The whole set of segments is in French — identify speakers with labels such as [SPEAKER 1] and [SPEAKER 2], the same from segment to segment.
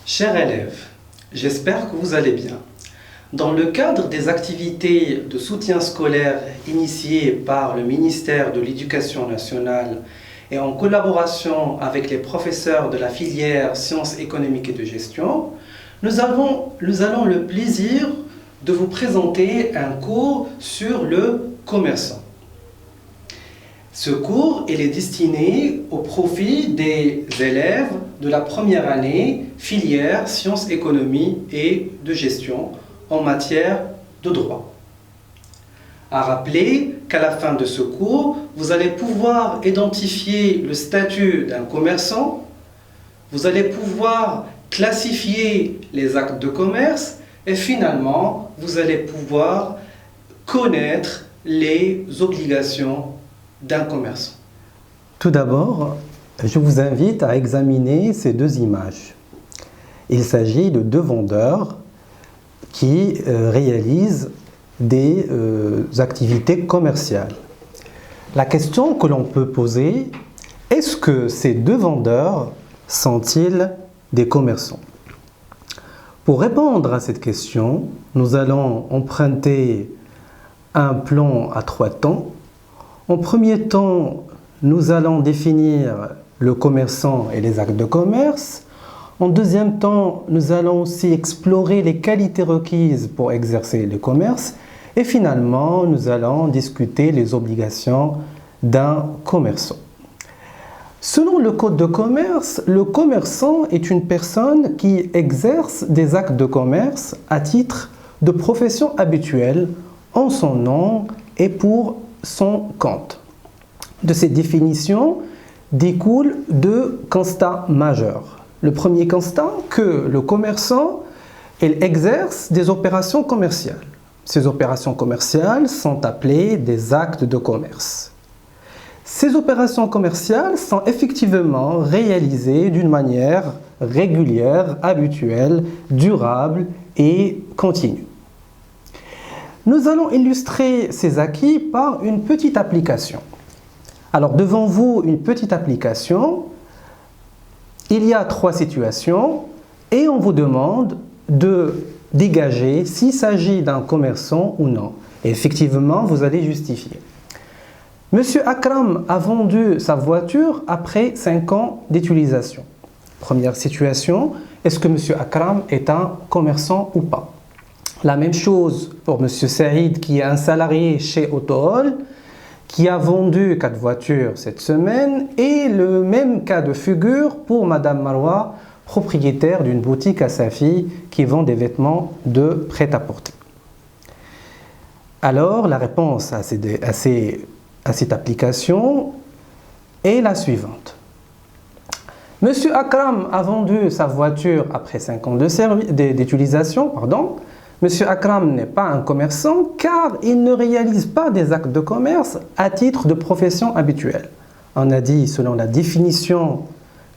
[SPEAKER 1] Chers élèves, j'espère que vous allez bien. Dans le cadre des activités de soutien scolaire initiées par le ministère de l'Éducation nationale et en collaboration avec les professeurs de la filière Sciences économiques et de gestion, nous allons le plaisir de vous présenter un cours sur le commerçant. Ce cours est destiné au profit des élèves de la première année filière Sciences économiques et de gestion en matière de droit. À rappeler qu'à la fin de ce cours, vous allez pouvoir identifier le statut d'un commerçant, vous allez pouvoir classifier les actes de commerce et finalement, vous allez pouvoir connaître les obligations d'un commerçant.
[SPEAKER 2] Tout d'abord, je vous invite à examiner ces deux images. Il s'agit de deux vendeurs qui réalisent des activités commerciales. La question que l'on peut poser, est-ce que ces deux vendeurs sont-ils des commerçants? Pour répondre à cette question, nous allons emprunter un plan à 3 temps. En premier temps, nous allons définir le commerçant et les actes de commerce. En deuxième temps, nous allons aussi explorer les qualités requises pour exercer le commerce. Et finalement, nous allons discuter les obligations d'un commerçant. Selon le Code de commerce, le commerçant est une personne qui exerce des actes de commerce à titre de profession habituelle en son nom et pour son compte. De ces définitions découlent deux constats majeurs. Le premier constat, que le commerçant exerce des opérations commerciales. Ces opérations commerciales sont appelées des actes de commerce. Ces opérations commerciales sont effectivement réalisées d'une manière régulière, habituelle, durable et continue. Nous allons illustrer ces acquis par une petite application. Alors, devant vous, une petite application. Il y a 3 situations et on vous demande de dégager s'il s'agit d'un commerçant ou non. Et effectivement, vous allez justifier. Monsieur Akram a vendu sa voiture après 5 ans d'utilisation. Première situation, est-ce que Monsieur Akram est un commerçant ou pas? La même chose pour Monsieur Saïd qui est un salarié chez Autohall, qui a vendu 4 voitures cette semaine, et le même cas de figure pour Madame Marwa, propriétaire d'une boutique à Safi qui vend des vêtements de prêt-à-porter. Alors, la réponse à cette application est la suivante. Monsieur Akram a vendu sa voiture après 5 ans d'utilisation. Monsieur Akram n'est pas un commerçant car il ne réalise pas des actes de commerce à titre de profession habituelle. On a dit, selon la définition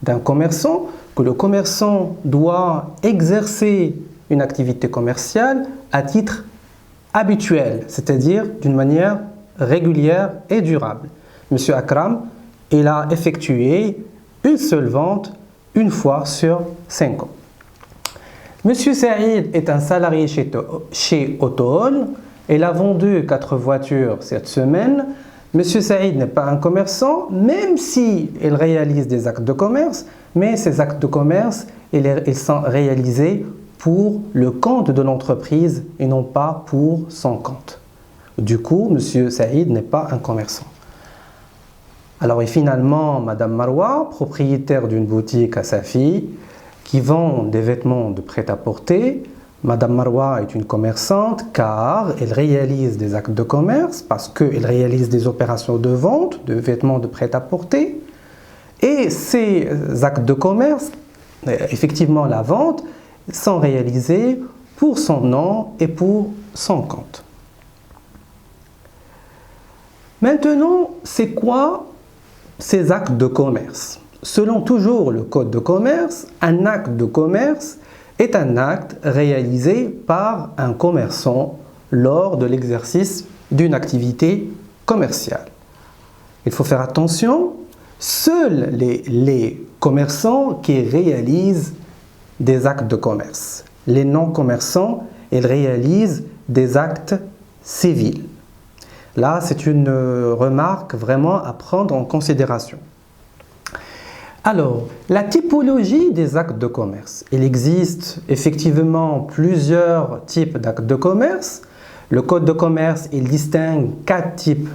[SPEAKER 2] d'un commerçant, que le commerçant doit exercer une activité commerciale à titre habituel, c'est-à-dire d'une manière régulière et durable. Monsieur Akram, il a effectué une seule vente une fois sur 5 ans. Monsieur Saïd est un salarié chez Autohall. Il a vendu 4 voitures cette semaine. Monsieur Saïd n'est pas un commerçant, même s'il réalise des actes de commerce, mais ces actes de commerce, ils sont réalisés pour le compte de l'entreprise et non pas pour son compte. Du coup, Monsieur Saïd n'est pas un commerçant. Alors, et finalement, Madame Marwa, propriétaire d'une boutique à Safi, qui vend des vêtements de prêt-à-porter. Madame Marwa est une commerçante car elle réalise des actes de commerce parce qu'elle réalise des opérations de vente de vêtements de prêt-à-porter. Et ces actes de commerce, effectivement la vente, sont réalisés pour son nom et pour son compte. Maintenant, c'est quoi ces actes de commerce? Selon toujours le Code de commerce, un acte de commerce est un acte réalisé par un commerçant lors de l'exercice d'une activité commerciale. Il faut faire attention, seuls les commerçants qui réalisent des actes de commerce. Les non-commerçants, ils réalisent des actes civils. Là, c'est une remarque vraiment à prendre en considération. Alors, la typologie des actes de commerce. Il existe effectivement plusieurs types d'actes de commerce. Le Code de commerce, il distingue 4 types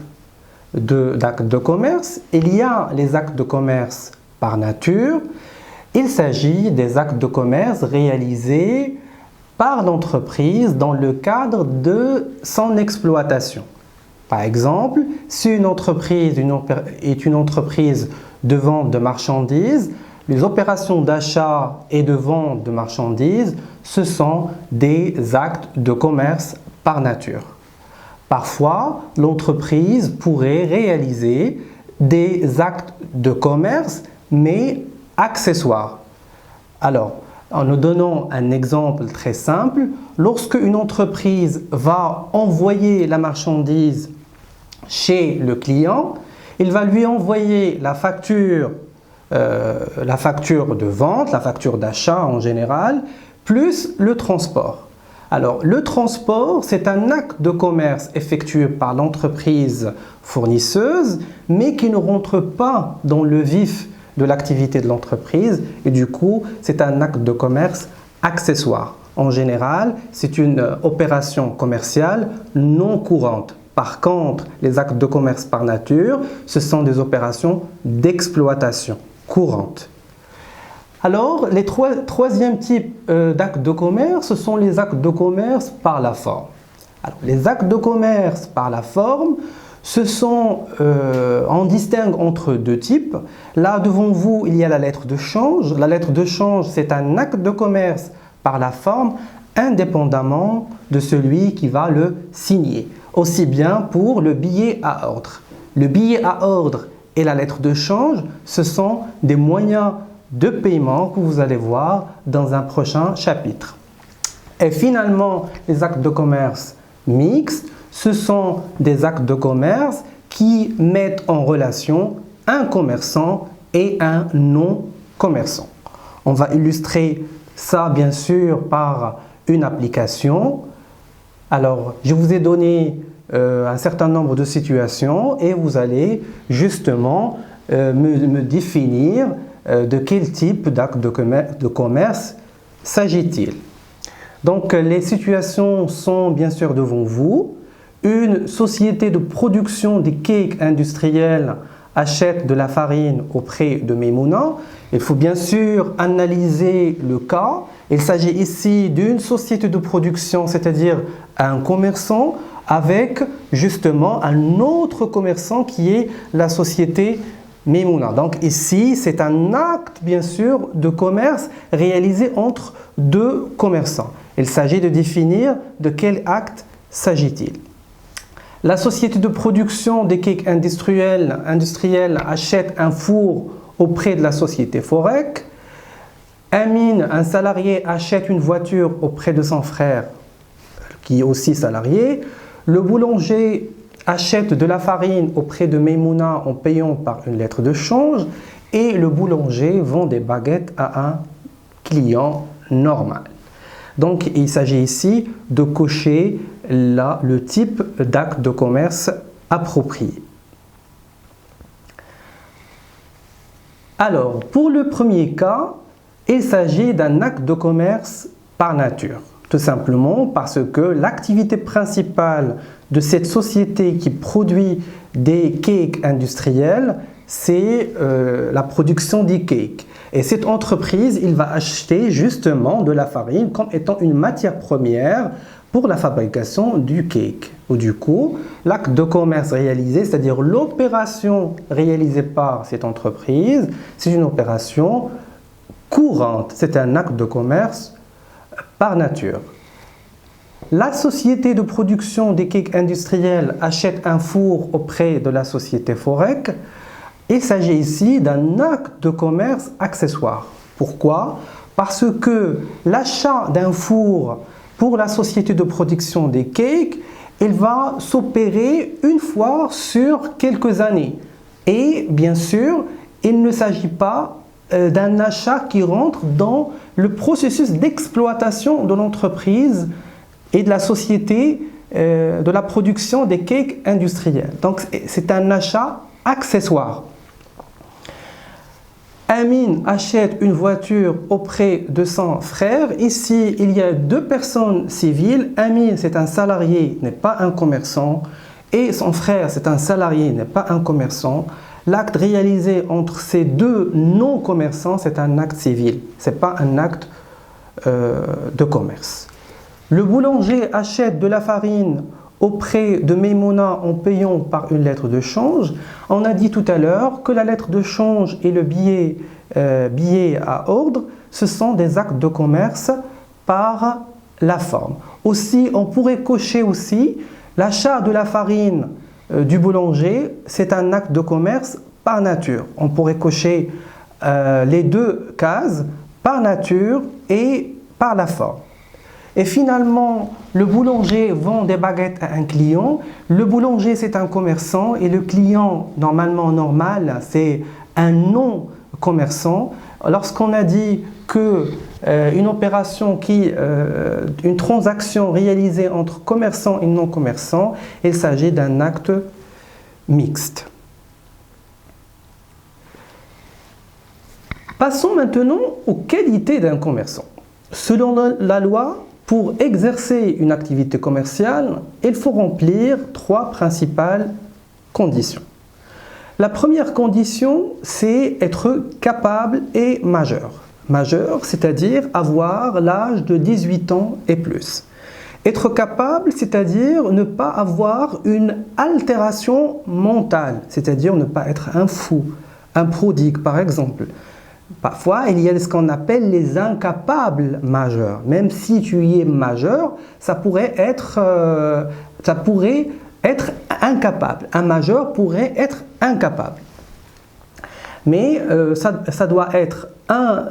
[SPEAKER 2] d'actes de commerce. Il y a les actes de commerce par nature. Il s'agit des actes de commerce réalisés par l'entreprise dans le cadre de son exploitation. Par exemple, si une entreprise est une entreprise de vente de marchandises, les opérations d'achat et de vente de marchandises, ce sont des actes de commerce par nature. Parfois, l'entreprise pourrait réaliser des actes de commerce, mais accessoires. Alors, en nous donnant un exemple très simple, lorsque une entreprise va envoyer la marchandise chez le client, il va lui envoyer la facture de vente, la facture d'achat en général, plus le transport. Alors, le transport, c'est un acte de commerce effectué par l'entreprise fournisseuse, mais qui ne rentre pas dans le vif de l'activité de l'entreprise et du coup, c'est un acte de commerce accessoire. En général, c'est une opération commerciale non courante. Par contre, les actes de commerce par nature, ce sont des opérations d'exploitation courantes. Alors, les troisième type d'actes de commerce, ce sont les actes de commerce par la forme. Alors, les actes de commerce par la forme, on distingue entre 2 types. Là, devant vous, il y a la lettre de change. La lettre de change, c'est un acte de commerce par la forme, indépendamment de celui qui va le signer. Aussi bien pour le billet à ordre. Le billet à ordre et la lettre de change, ce sont des moyens de paiement que vous allez voir dans un prochain chapitre. Et finalement, les actes de commerce mixtes, ce sont des actes de commerce qui mettent en relation un commerçant et un non-commerçant. On va illustrer ça bien sûr par une application. Alors, je vous ai donné un certain nombre de situations et vous allez justement me définir de quel type d'acte de commerce s'agit-il. Donc, les situations sont bien sûr devant vous. Une société de production des cakes industriels achète de la farine auprès de Memouna. Il faut bien sûr analyser le cas. Il s'agit ici d'une société de production, c'est-à-dire un commerçant avec justement un autre commerçant qui est la société Memouna. Donc ici, c'est un acte bien sûr de commerce réalisé entre 2 commerçants. Il s'agit de définir de quel acte s'agit-il. La société de production des cakes industriels achète un four auprès de la société Forec. Amine, un salarié, achète une voiture auprès de son frère qui est aussi salarié. Le boulanger achète de la farine auprès de Memouna en payant par une lettre de change. Et le boulanger vend des baguettes à un client normal. Donc, il s'agit ici de cocher le type d'acte de commerce approprié. Alors, pour le premier cas, il s'agit d'un acte de commerce par nature. Tout simplement parce que l'activité principale de cette société qui produit des cakes industriels, c'est la production des cakes. Et cette entreprise, il va acheter justement de la farine comme étant une matière première pour la fabrication du cake. Ou du coup, l'acte de commerce réalisé, c'est-à-dire l'opération réalisée par cette entreprise, c'est une opération courante. C'est un acte de commerce par nature. La société de production des cakes industriels achète un four auprès de la société Forec. Il s'agit ici d'un acte de commerce accessoire. Pourquoi? Parce que l'achat d'un four pour la société de production des cakes, il va s'opérer une fois sur quelques années. Et bien sûr, il ne s'agit pas d'un achat qui rentre dans le processus d'exploitation de l'entreprise et de la société de la production des cakes industriels. Donc c'est un achat accessoire. Amin achète une voiture auprès de son frère. Ici, il y a deux personnes civiles. Amin, c'est un salarié, n'est pas un commerçant. Et son frère, c'est un salarié, n'est pas un commerçant. L'acte réalisé entre ces deux non-commerçants, c'est un acte civil. Ce n'est pas un acte de commerce. Le boulanger achète de la farine auprès de Maimouna en payant par une lettre de change. On a dit tout à l'heure que la lettre de change et le billet à ordre, ce sont des actes de commerce par la forme. Aussi, on pourrait cocher aussi l'achat de la farine du boulanger, c'est un acte de commerce par nature. On pourrait cocher les deux cases, par nature et par la forme. Et finalement, le boulanger vend des baguettes à un client. Le boulanger, c'est un commerçant et le client, normalement normal, c'est un non-commerçant. Lorsqu'on a dit que une transaction réalisée entre commerçant et non-commerçant, il s'agit d'un acte mixte. Passons maintenant aux qualités d'un commerçant. Selon la loi, pour exercer une activité commerciale, il faut remplir trois principales conditions. La première condition, c'est être capable et majeur. Majeur, c'est-à-dire avoir l'âge de 18 ans et plus. Être capable, c'est-à-dire ne pas avoir une altération mentale, c'est-à-dire ne pas être un fou, un prodigue par exemple. Parfois, il y a ce qu'on appelle les incapables majeurs. Même si tu y es majeur, ça pourrait être incapable. Un majeur pourrait être incapable. Mais ça doit être un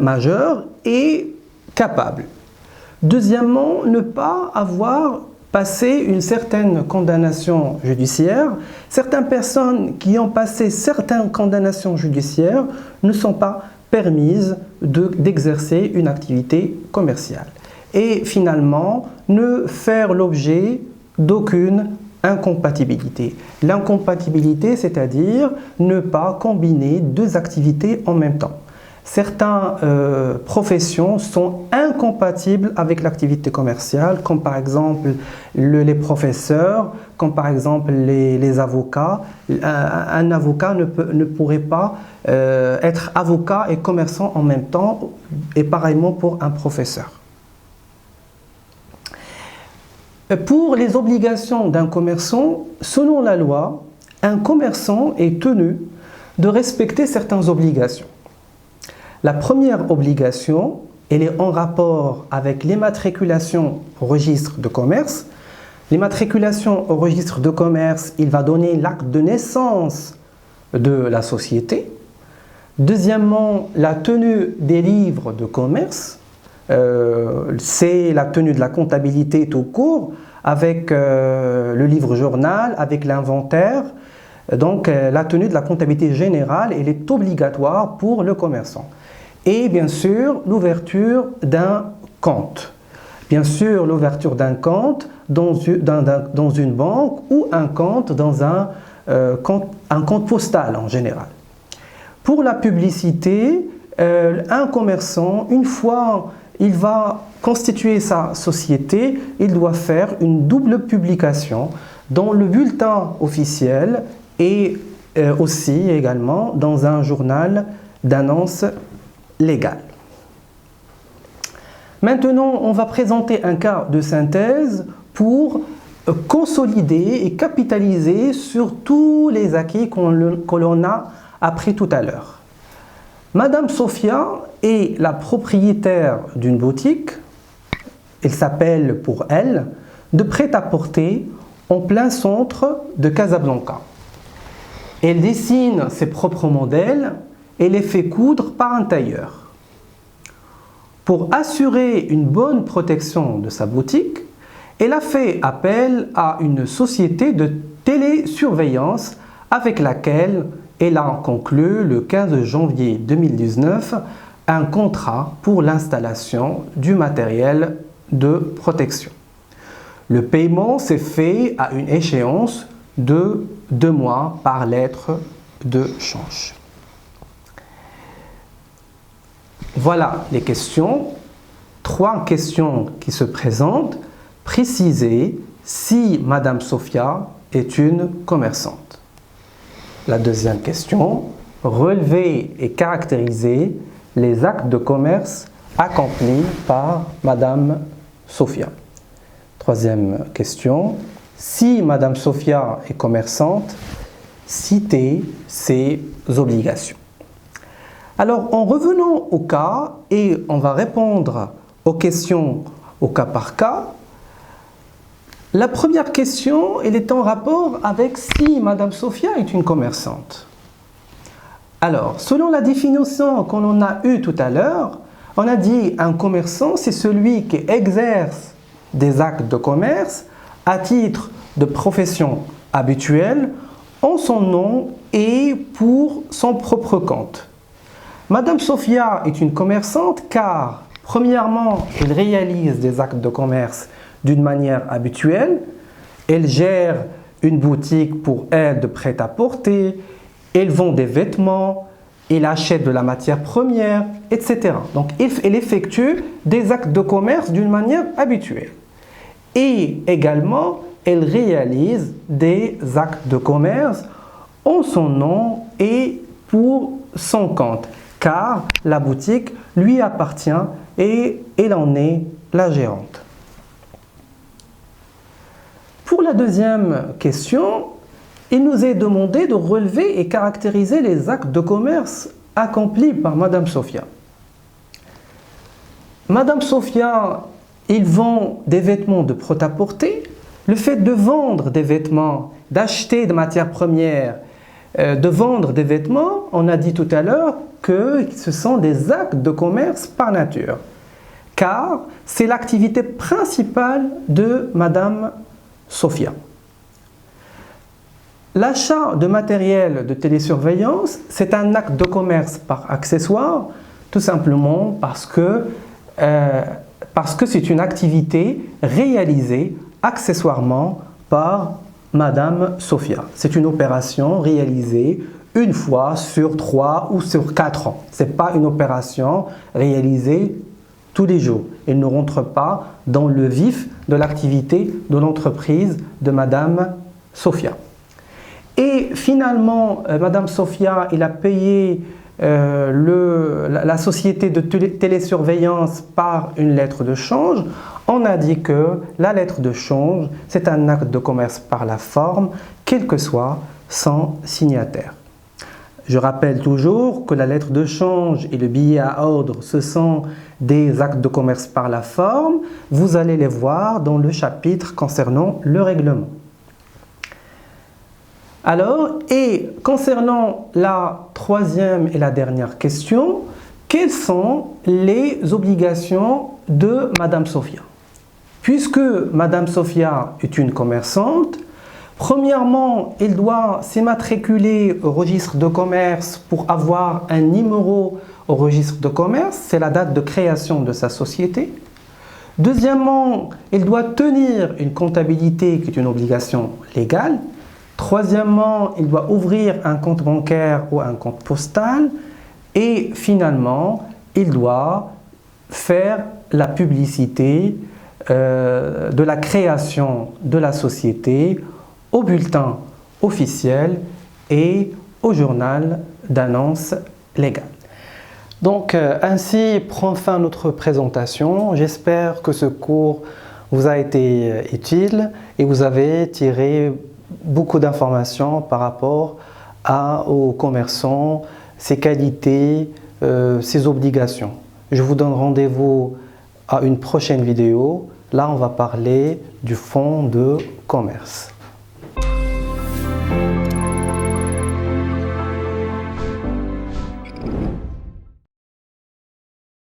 [SPEAKER 2] majeur et capable. Deuxièmement, ne pas avoir passé une certaine condamnation judiciaire. Certaines personnes qui ont passé certaines condamnations judiciaires ne sont pas permises d'exercer une activité commerciale. Et finalement, ne faire l'objet d'aucune incompatibilité. L'incompatibilité, c'est-à-dire ne pas combiner deux activités en même temps. Certaines professions sont incompatibles avec l'activité commerciale, comme par exemple les professeurs, comme par exemple les avocats. Un avocat ne pourrait pas être avocat et commerçant en même temps, et pareillement pour un professeur. Pour les obligations d'un commerçant, selon la loi, un commerçant est tenu de respecter certaines obligations. La première obligation, elle est en rapport avec l'immatriculation au registre de commerce. L'immatriculation au registre de commerce, il va donner l'acte de naissance de la société. Deuxièmement, la tenue des livres de commerce, c'est la tenue de la comptabilité tout court, avec le livre journal, avec l'inventaire. Donc la tenue de la comptabilité générale, elle est obligatoire pour le commerçant. Et bien sûr, l'ouverture d'un compte. Bien sûr, l'ouverture d'un compte dans une banque ou un compte dans un compte postal en général. Pour la publicité, un commerçant, une fois il va constituer sa société, il doit faire une double publication dans le bulletin officiel et aussi également dans un journal d'annonce légale. Maintenant, on va présenter un cas de synthèse pour consolider et capitaliser sur tous les acquis que l'on a appris tout à l'heure. Madame Sophia est la propriétaire d'une boutique. Elle s'appelle pour elle de prêt-à-porter en plein centre de Casablanca. Elle dessine ses propres modèles et les fait coudre par un tailleur. Pour assurer une bonne protection de sa boutique, elle a fait appel à une société de télésurveillance avec laquelle elle a conclu le 15 janvier 2019 un contrat pour l'installation du matériel de protection. Le paiement s'est fait à une échéance de 2 mois par lettre de change. Voilà les questions. 3 questions qui se présentent. Précisez si Madame Sophia est une commerçante. La deuxième question. Relevez et caractérisez les actes de commerce accomplis par Madame Sophia. Troisième question. Si Madame Sophia est commerçante, citez ses obligations. Alors, en revenant au cas, et on va répondre aux questions au cas par cas, la première question, elle est en rapport avec si Madame Sophia est une commerçante. Alors, selon la définition qu'on en a eue tout à l'heure, on a dit un commerçant, c'est celui qui exerce des actes de commerce à titre de profession habituelle en son nom et pour son propre compte. Madame Sophia est une commerçante car, premièrement, elle réalise des actes de commerce d'une manière habituelle. Elle gère une boutique pour elle de prêt-à-porter, elle vend des vêtements, elle achète de la matière première, etc. Donc, elle effectue des actes de commerce d'une manière habituelle. Et également, elle réalise des actes de commerce en son nom et pour son compte, car la boutique lui appartient et elle en est la gérante. Pour la deuxième question, il nous est demandé de relever et caractériser les actes de commerce accomplis par Madame Sophia. Madame Sophia, il vend des vêtements de prêt-à-porter. Le fait de vendre des vêtements, d'acheter des matières premières, de vendre des vêtements, on a dit tout à l'heure que ce sont des actes de commerce par nature, car c'est l'activité principale de Madame Sophia. L'achat de matériel de télésurveillance, c'est un acte de commerce par accessoire, tout simplement parce que c'est une activité réalisée accessoirement par Madame Sophia. C'est une opération réalisée une fois sur 3 ou sur 4 ans. Ce n'est pas une opération réalisée tous les jours. Elle ne rentre pas dans le vif de l'activité de l'entreprise de Madame Sophia. Et finalement, Madame Sophia, elle a payé la société de télésurveillance par une lettre de change. On a dit que la lettre de change, c'est un acte de commerce par la forme, quel que soit son signataire. Je rappelle toujours que la lettre de change et le billet à ordre, ce sont des actes de commerce par la forme. Vous allez les voir dans le chapitre concernant le règlement. Alors, et concernant la troisième et la dernière question, quelles sont les obligations de Madame Sophia? Puisque Madame Sophia est une commerçante, premièrement, elle doit s'immatriculer au registre de commerce pour avoir un numéro au registre de commerce, c'est la date de création de sa société. Deuxièmement, elle doit tenir une comptabilité qui est une obligation légale. Troisièmement, il doit ouvrir un compte bancaire ou un compte postal. Et finalement, il doit faire la publicité de la création de la société au bulletin officiel et au journal d'annonce légale. Donc, ainsi prend fin notre présentation. J'espère que ce cours vous a été utile et vous avez tiré beaucoup d'informations par rapport aux commerçants, ses qualités, ses obligations. Je vous donne rendez-vous à une prochaine vidéo. Là, on va parler du fonds de commerce.